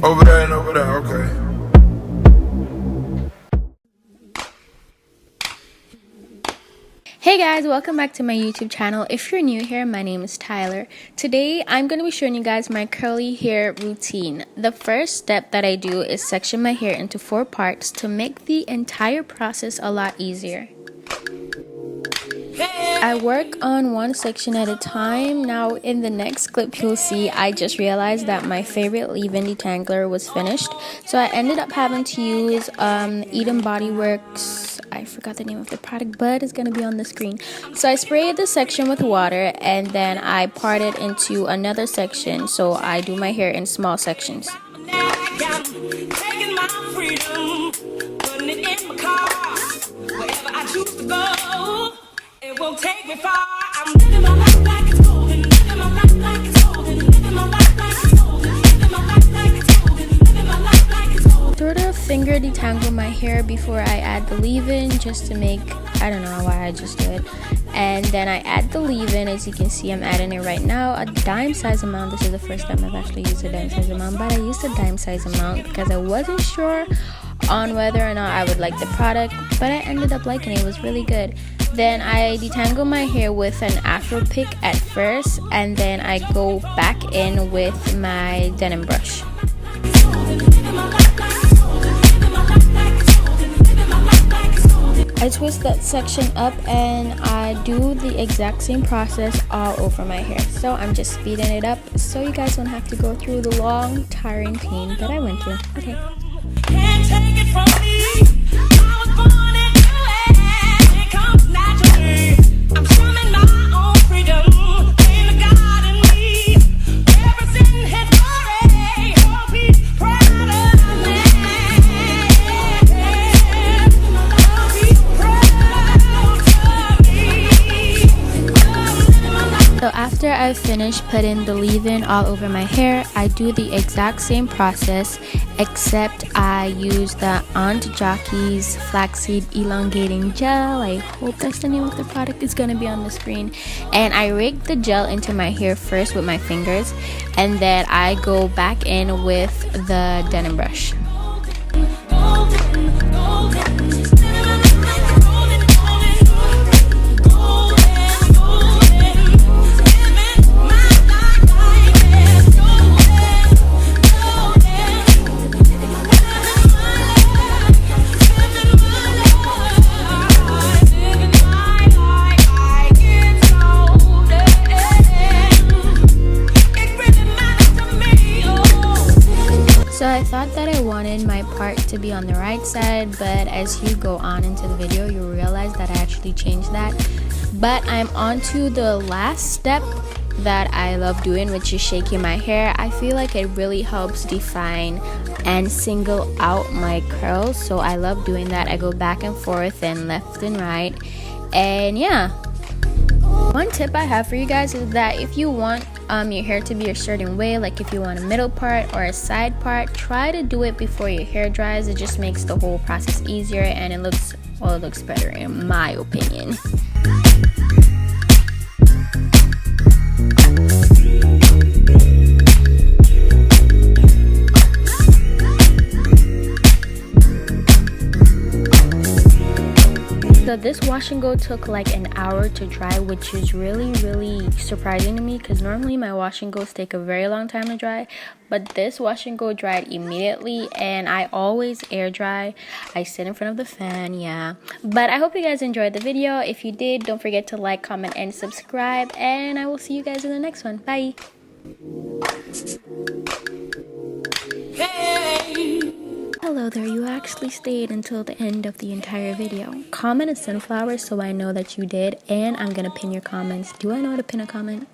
Over there and over there, okay. Hey guys, welcome back to my YouTube channel. If you're new here, my name is Tyler. Today I'm going to be showing you guys my curly hair routine. The first step that I do is section my hair into 4 parts to make the entire process a lot easier. I work on one section at a time. Now in the next clip you'll see I just realized that my favorite leave-in detangler was finished, so I ended up having to use 𝘗𝘗𝘌𝘋. I forgot the name of the product, but it's gonna be on the screen. So I sprayed the section with water and then I part it into another section, so I do my hair in small sections. It won't take me far. I'm living my life like it's golden. Living my life like it's golden. Living my life like it's golden. Living my life like it's golden. Living my life like it's golden. Sort of finger detangle my hair before I add the leave-in, just to make, I don't know why I just do it. And then I add the leave-in. As you can see, I'm adding it right now, a dime size amount. This is the first time I've actually used a dime size amount, but I used a dime size amount because I wasn't sure on whether or not I would like the product, but I ended up liking it. It was really good. Then I detangle my hair with an afro pick at first, and then I go back in with my denim brush. I twist that section up and I do the exact same process all over my hair. So I'm just speeding it up so you guys don't have to go through the long, tiring pain that I went through. Okay. Can't take it from me. I was born into it. It comes naturally. I'm swimming my own freedom. In the God in me. Represent his glory. Hope he's proud of me. Hope he's proud of me. So after I finish putting the leave-in all over my hair, I do the exact same process, except I use the 𝘗𝘗𝘌𝘋 Flaxseed Elongating Gel. I hope that's the name of the product. It's gonna be on the screen. And I rake the gel into my hair first with my fingers, and then I go back in with the denim brush. So I thought that I wanted my part to be on the right side, but as you go on into the video, you realize that I actually changed that. But I'm on to the last step that I love doing, which is shaking my hair. I feel like it really helps define and single out my curls, so I love doing that. I go back and forth and left and right, and yeah. One tip I have for you guys is that if you want your hair to be a certain way, like if you want a middle part or a side part, try to do it before your hair dries. It just makes the whole process easier, and it looks better in my opinion. So this wash and go took like an hour to dry, which is really surprising to me because normally my wash and goes take a very long time to dry, but this wash and go dried immediately. And I always air dry. I sit in front of the fan, yeah. But I hope you guys enjoyed the video. If you did, don't forget to like, comment, and subscribe, and I will see you guys in the next one. Bye. Hey. Hello there, you actually stayed until the end of the entire video. Comment a sunflower so I know that you did, and I'm gonna pin your comments. Do I know how to pin a comment?